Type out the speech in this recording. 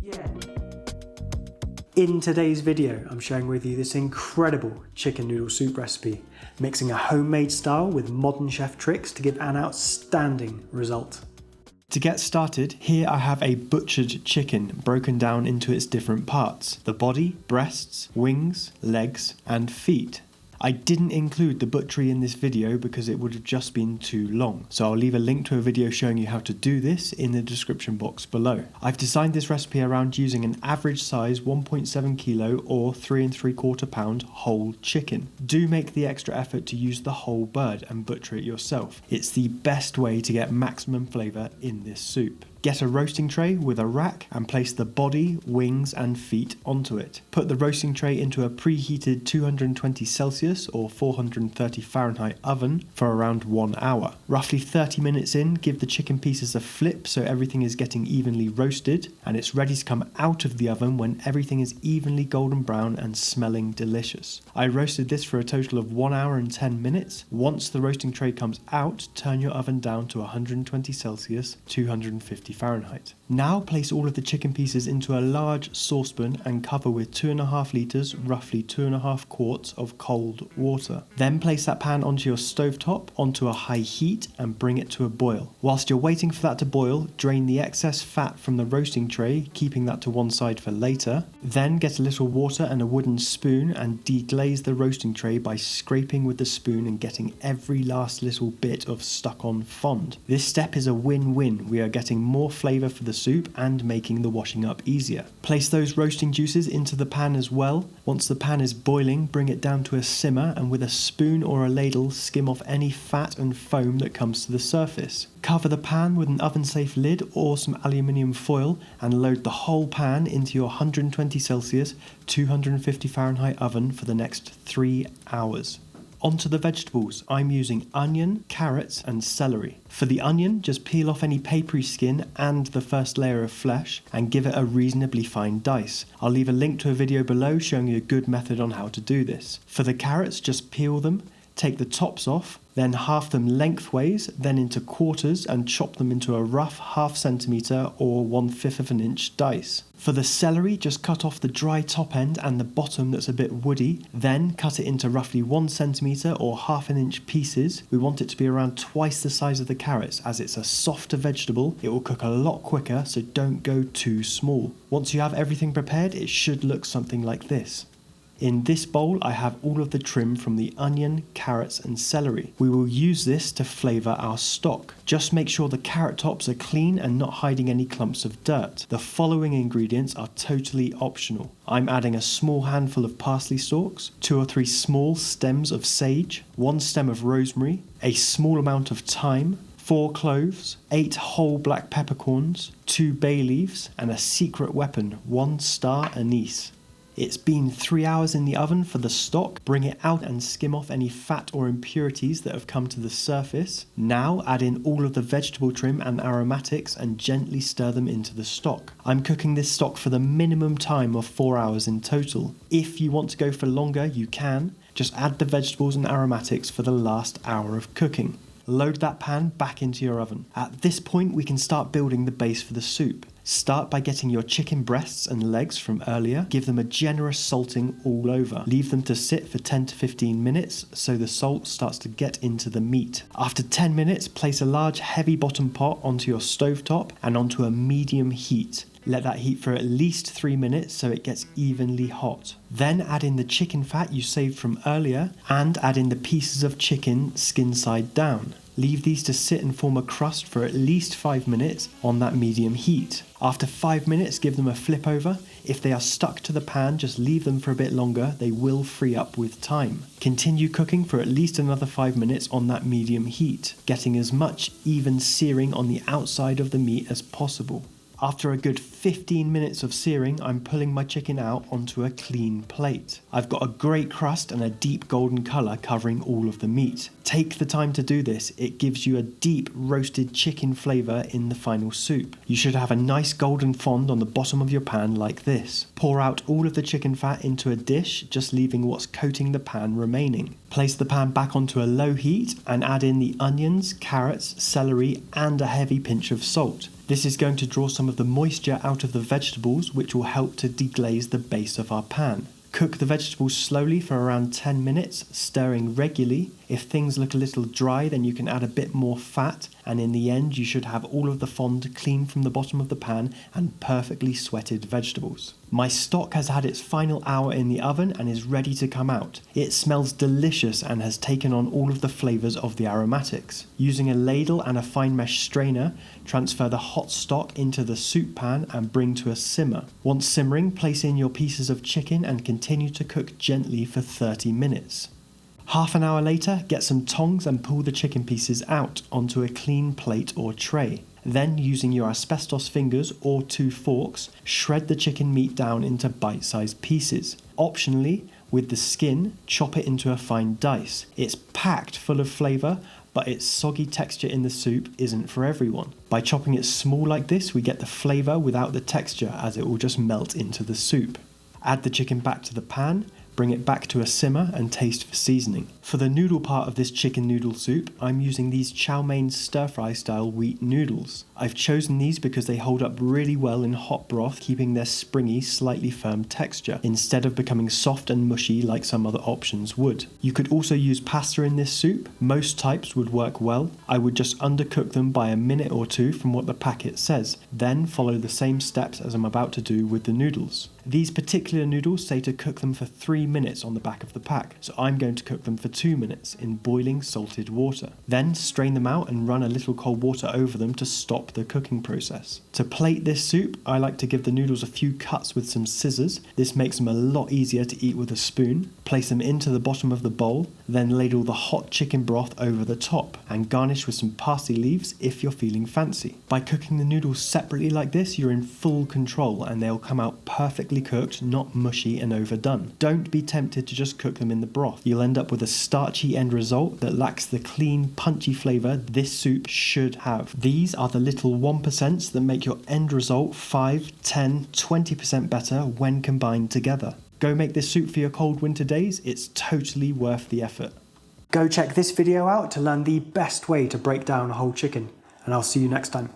again. In today's video, I'm sharing with you this incredible chicken noodle soup recipe, mixing a homemade style with modern chef tricks to give an outstanding result. To get started, here I have a butchered chicken broken down into its different parts: the body, breasts, wings, legs, and feet. I didn't include the butchery in this video because it would have just been too long, so I'll leave a link to a video showing you how to do this in the description box below. I've designed this recipe around using an average size 1.7 kilo or 3 3/4 pound whole chicken. Do make the extra effort to use the whole bird and butcher it yourself. It's the best way to get maximum flavour in this soup. Get a roasting tray with a rack and place the body, wings and feet onto it. Put the roasting tray into a preheated 220 Celsius or 430 Fahrenheit oven for around 1 hour. Roughly 30 minutes in, give the chicken pieces a flip so everything is getting evenly roasted, and it's ready to come out of the oven when everything is evenly golden brown and smelling delicious. I roasted this for a total of 1 hour and 10 minutes. Once the roasting tray comes out, turn your oven down to 120 Celsius, 250 Fahrenheit. Now place all of the chicken pieces into a large saucepan and cover with 2.5 litres, roughly 2.5 quarts of cold water. Then place that pan onto your stovetop onto a high heat and bring it to a boil. Whilst you're waiting for that to boil, drain the excess fat from the roasting tray, keeping that to one side for later. Then get a little water and a wooden spoon and deglaze the roasting tray by scraping with the spoon and getting every last little bit of stuck on fond. This step is a win-win. We are getting more flavour for the soup and making the washing up easier. Place those roasting juices into the pan as well. Once the pan is boiling, bring it down to a simmer and with a spoon or a ladle skim off any fat and foam that comes to the surface. Cover the pan with an oven safe lid or some aluminium foil and load the whole pan into your 120 Celsius, 250 Fahrenheit oven for the next 3 hours. Onto the vegetables. I'm using onion, carrots and celery. For the onion, just peel off any papery skin and the first layer of flesh and give it a reasonably fine dice. I'll leave a link to a video below showing you a good method on how to do this. For the carrots, just peel them, take the tops off, then half them lengthways, then into quarters and chop them into a rough 1/2 centimetre or 1/5 of an inch dice. For the celery, just cut off the dry top end and the bottom that's a bit woody, then cut it into roughly 1 centimetre or 1/2 inch pieces. We want it to be around twice the size of the carrots. As it's a softer vegetable, it will cook a lot quicker, so don't go too small. Once you have everything prepared, it should look something like this. In this bowl I have all of the trim from the onion, carrots and celery. We will use this to flavour our stock. Just make sure the carrot tops are clean and not hiding any clumps of dirt. The following ingredients are totally optional. I'm adding a small handful of parsley stalks, 2 or 3 small stems of sage, 1 stem of rosemary, a small amount of thyme, 4 cloves, 8 whole black peppercorns, 2 bay leaves and a secret weapon, 1 star anise. It's been 3 hours in the oven for the stock. Bring it out and skim off any fat or impurities that have come to the surface. Now add in all of the vegetable trim and aromatics and gently stir them into the stock. I'm cooking this stock for the minimum time of 4 hours in total. If you want to go for longer, you can. Just add the vegetables and aromatics for the last hour of cooking. Load that pan back into your oven. At this point, we can start building the base for the soup. Start by getting your chicken breasts and legs from earlier. Give them a generous salting all over. Leave them to sit for 10 to 15 minutes so the salt starts to get into the meat. After 10 minutes, place a large heavy bottom pot onto your stovetop and onto a medium heat. Let that heat for at least 3 minutes so it gets evenly hot. Then add in the chicken fat you saved from earlier and add in the pieces of chicken skin side down. Leave these to sit and form a crust for at least 5 minutes on that medium heat. After 5 minutes, give them a flip over. If they are stuck to the pan, just leave them for a bit longer. They will free up with time. Continue cooking for at least another 5 minutes on that medium heat, getting as much even searing on the outside of the meat as possible. After a good 15 minutes of searing, I'm pulling my chicken out onto a clean plate. I've got a great crust and a deep golden colour covering all of the meat. Take the time to do this, it gives you a deep roasted chicken flavour in the final soup. You should have a nice golden fond on the bottom of your pan like this. Pour out all of the chicken fat into a dish, just leaving what's coating the pan remaining. Place the pan back onto a low heat and add in the onions, carrots, celery and a heavy pinch of salt. This is going to draw some of the moisture out of the vegetables, which will help to deglaze the base of our pan. Cook the vegetables slowly for around 10 minutes, stirring regularly. If things look a little dry, then you can add a bit more fat, and in the end you should have all of the fond clean from the bottom of the pan and perfectly sweated vegetables. My stock has had its final hour in the oven and is ready to come out. It smells delicious and has taken on all of the flavours of the aromatics. Using a ladle and a fine mesh strainer, transfer the hot stock into the soup pan and bring to a simmer. Once simmering, place in your pieces of chicken and continue to cook gently for 30 minutes. Half an hour later, get some tongs and pull the chicken pieces out onto a clean plate or tray. Then, using your asbestos fingers or 2 forks, shred the chicken meat down into bite-sized pieces. Optionally, with the skin, chop it into a fine dice. It's packed full of flavour, but its soggy texture in the soup isn't for everyone. By chopping it small like this, we get the flavour without the texture, as it will just melt into the soup. Add the chicken back to the pan, bring it back to a simmer and taste for seasoning. For the noodle part of this chicken noodle soup, I'm using these chow mein stir-fry style wheat noodles. I've chosen these because they hold up really well in hot broth, keeping their springy, slightly firm texture, instead of becoming soft and mushy like some other options would. You could also use pasta in this soup. Most types would work well. I would just undercook them by a minute or 2 from what the packet says, then follow the same steps as I'm about to do with the noodles. These particular noodles say to cook them for 3 minutes on the back of the pack, so I'm going to cook them for 2 minutes in boiling salted water. Then strain them out and run a little cold water over them to stop the cooking process. To plate this soup, I like to give the noodles a few cuts with some scissors. This makes them a lot easier to eat with a spoon. Place them into the bottom of the bowl, then ladle the hot chicken broth over the top and garnish with some parsley leaves if you're feeling fancy. By cooking the noodles separately like this, you're in full control and they'll come out perfectly cooked, not mushy and overdone. Don't be tempted to just cook them in the broth. You'll end up with a starchy end result that lacks the clean, punchy flavour this soup should have. These are the little 1% that make your end result 5, 10, 20% better when combined together. Go make this soup for your cold winter days. It's totally worth the effort. Go check this video out to learn the best way to break down a whole chicken, and I'll see you next time.